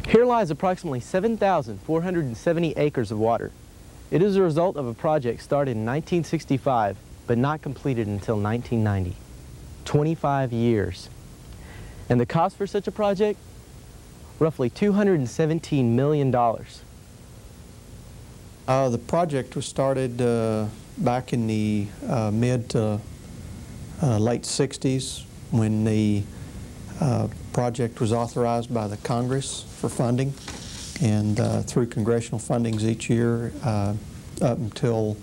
Here lies approximately 7,470 acres of water. It is a result of a project started in 1965, but not completed until 1990. 25 years. And the cost for such a project? Roughly $217 million. The project was started back in the mid to late 60s when the project was authorized by the Congress for funding, and through congressional fundings each year up until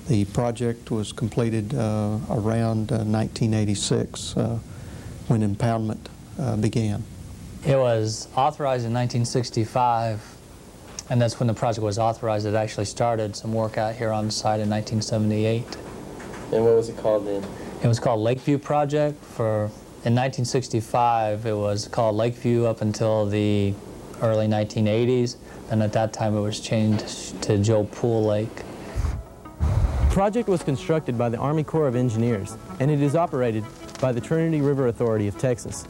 the project was completed around 1986 when impoundment began. It was authorized in 1965, and that's when the project was authorized. It actually started some work out here on site in 1978. And what was it called then? It was called Lakeview Project. In 1965, it was called Lakeview up until the early 1980s, and at that time it was changed to Joe Pool Lake. The project was constructed by the Army Corps of Engineers, and it is operated by the Trinity River Authority of Texas.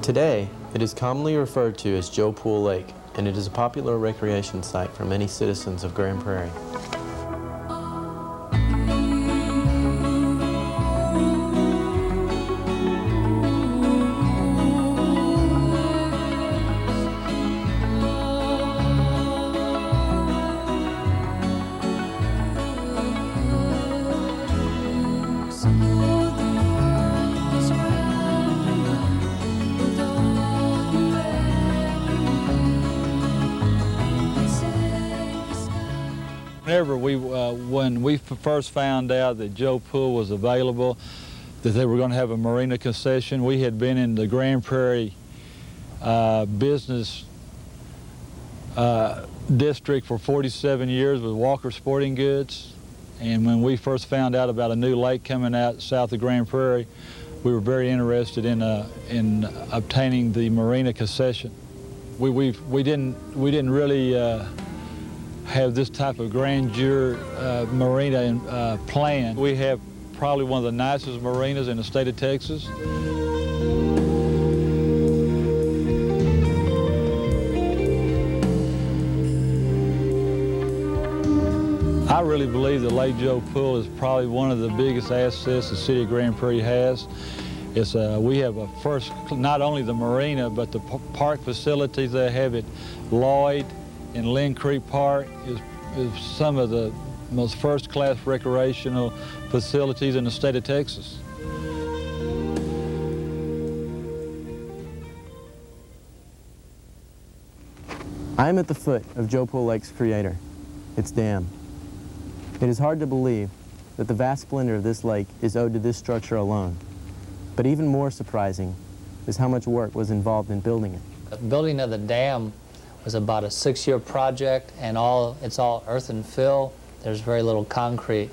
Today, it is commonly referred to as Joe Pool Lake, and it is a popular recreation site for many citizens of Grand Prairie. When we first found out that Joe Pool was available, that they were going to have a marina concession, we had been in the Grand Prairie business district for 47 years with Walker Sporting Goods. And when we first found out about a new lake coming out south of Grand Prairie, we were very interested in obtaining the marina concession. We didn't really have this type of grandeur marina plan. We have probably one of the nicest marinas in the state of Texas. I really believe that Lake Joe Pool is probably one of the biggest assets the city of Grand Prairie has. We have not only the marina, but the park facilities they have at Lloyd and Lynn Creek Park is some of the most first-class recreational facilities in the state of Texas. I am at the foot of Joe Pool Lake's creator, its dam. It is hard to believe that the vast splendor of this lake is owed to this structure alone. But even more surprising is how much work was involved in building it. The building of the dam was about a 6-year project, and it's all earth and fill. There's very little concrete.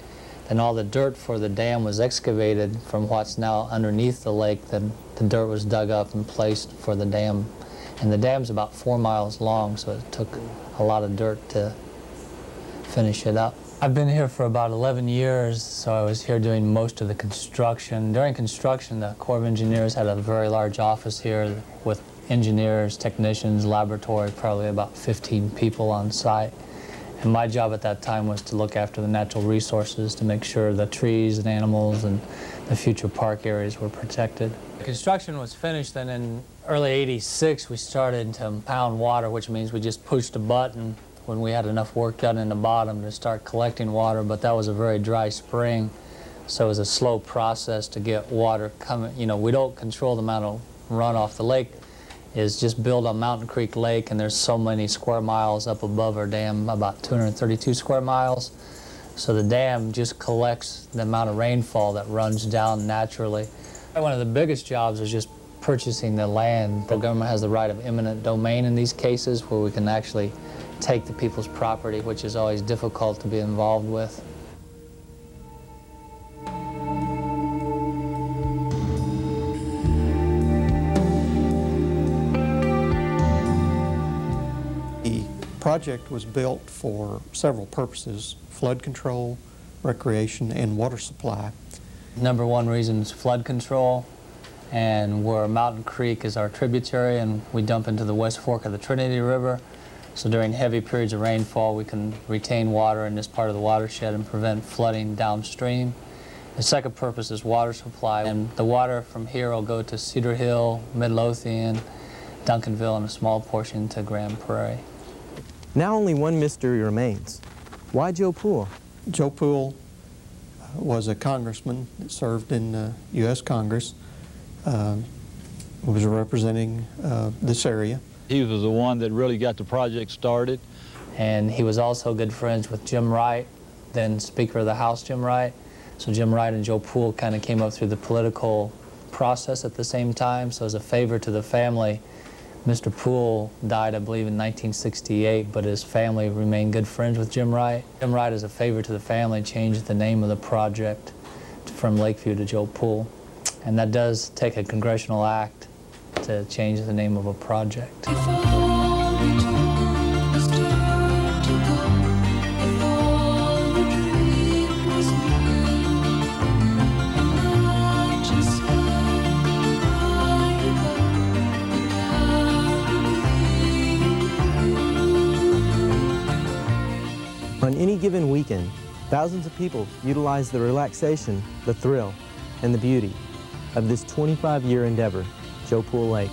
Then all the dirt for the dam was excavated from what's now underneath the lake. Then the dirt was dug up and placed for the dam. And the dam's about 4 miles long, so it took a lot of dirt to finish it up. I've been here for about 11 years, so I was here doing most of the construction. During construction, the Corps of Engineers had a very large office here with engineers, technicians, laboratory, probably about 15 people on site. And my job at that time was to look after the natural resources, to make sure the trees and animals and the future park areas were protected. The construction was finished, then in early '86 we started to impound water, which means we just pushed a button when we had enough work done in the bottom to start collecting water, but that was a very dry spring, so it was a slow process to get water coming. You know, we don't control the amount of runoff. The lake is just built on Mountain Creek Lake, and there's so many square miles up above our dam, about 232 square miles. So the dam just collects the amount of rainfall that runs down naturally. One of the biggest jobs is just purchasing the land. The government has the right of eminent domain in these cases, where we can actually take the people's property, which is always difficult to be involved with. The project was built for several purposes: flood control, recreation, and water supply. Number one reason is flood control, and where Mountain Creek is our tributary, and we dump into the West Fork of the Trinity River. So during heavy periods of rainfall, we can retain water in this part of the watershed and prevent flooding downstream. The second purpose is water supply, and the water from here will go to Cedar Hill, Midlothian, Duncanville, and a small portion to Grand Prairie. Now only one mystery remains. Why Joe Poole? Joe Poole was a congressman that served in U.S. Congress, was representing this area. He was the one that really got the project started. And he was also good friends with Jim Wright, then Speaker of the House Jim Wright. So Jim Wright and Joe Poole kind of came up through the political process at the same time. So as a favor to the family, Mr. Poole died, I believe, in 1968, but his family remained good friends with Jim Wright. Jim Wright, as a favor to the family, changed the name of the project from Lakeview to Joe Poole. And that does take a congressional act to change the name of a project. On any given weekend, thousands of people utilize the relaxation, the thrill, and the beauty of this 25-year endeavor, Joe Poole Lake.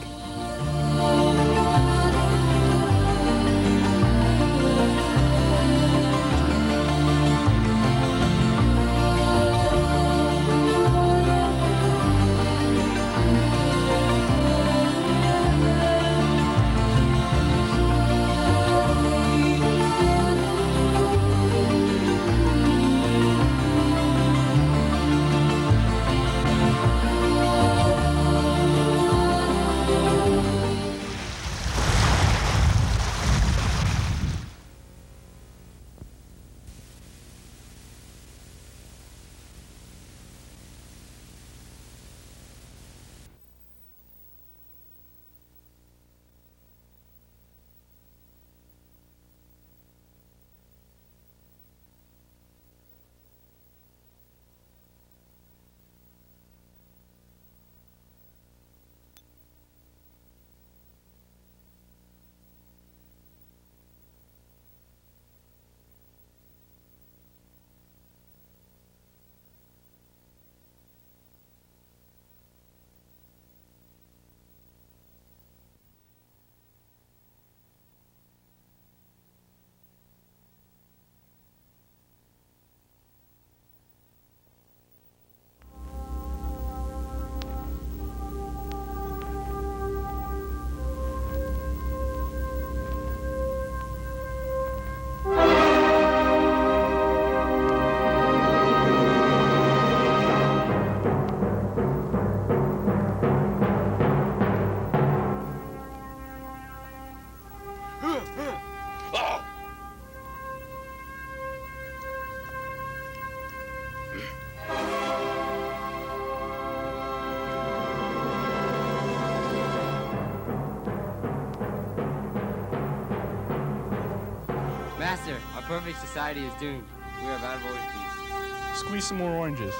Master, our perfect society is doomed. We are out of orange juice. Squeeze some more oranges.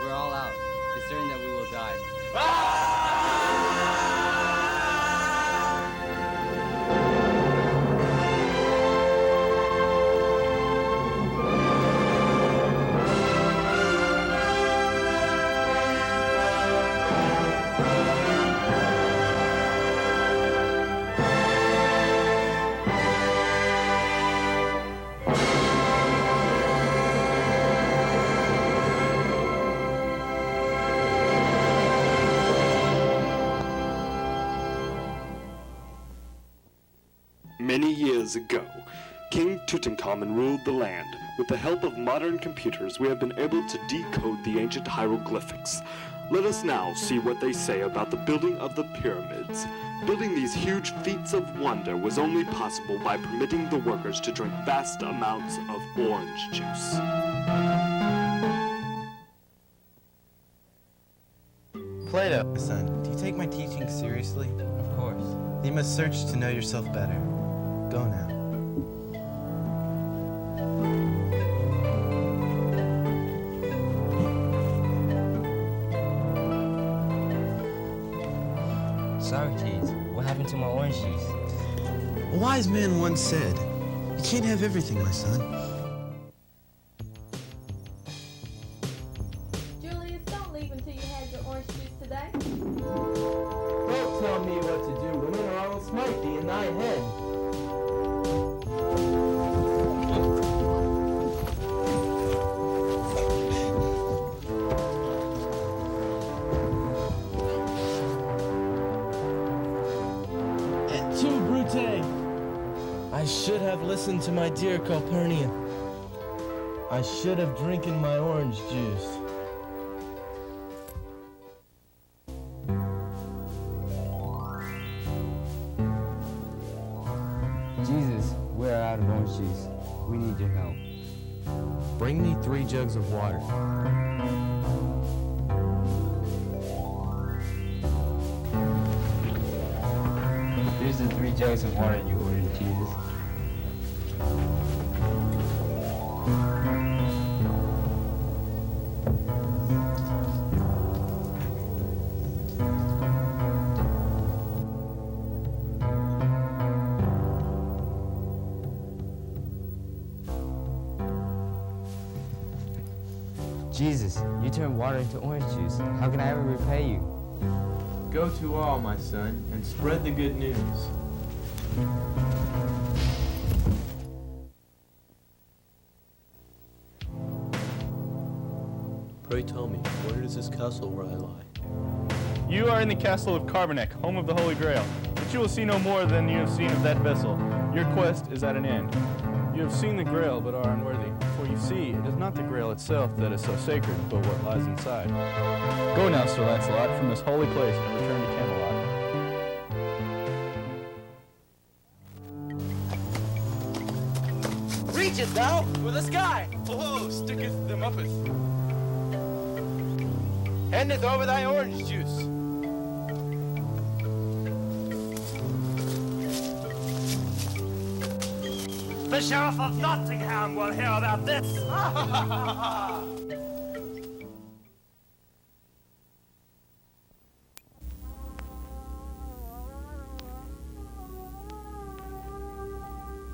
We're all out. It's certain that we will die. Many years ago, King Tutankhamun ruled the land. With the help of modern computers, we have been able to decode the ancient hieroglyphics. Let us now see what they say about the building of the pyramids. Building these huge feats of wonder was only possible by permitting the workers to drink vast amounts of orange juice. Plato, son, do you take my teaching seriously? Of course. You must search to know yourself better. Go now. Sorry, Cheese. What happened to my orange juice? A wise man once said, "You can't have everything, my son." Julius, don't leave until you have your orange juice today. Don't tell me what to do, woman, or I will smite thee in thy head. Et tu, Brute! I should have listened to my dear Calpurnian. I should have drinking my orange juice. Jesus, we're out of orange juice. We need your help. Bring me 3 jugs of water. Here's the 3 jugs of water you ordered, Jesus. Jesus, you turned water into orange juice. How can I ever repay you? Go to all, my son, and spread the good news. Pray tell me, where is this castle where I lie? You are in the castle of Carbonek, home of the Holy Grail, but you will see no more than you have seen of that vessel. Your quest is at an end. You have seen the Grail, but are unworthy. For you see, it is not the Grail itself that is so sacred, but what lies inside. Go now, Sir Lancelot, from this holy place and return to Camelot. Reach it, thou, for the sky! Oh, sticketh them uppeth. Handeth over thy orange juice. The Sheriff of Nottingham will hear about this.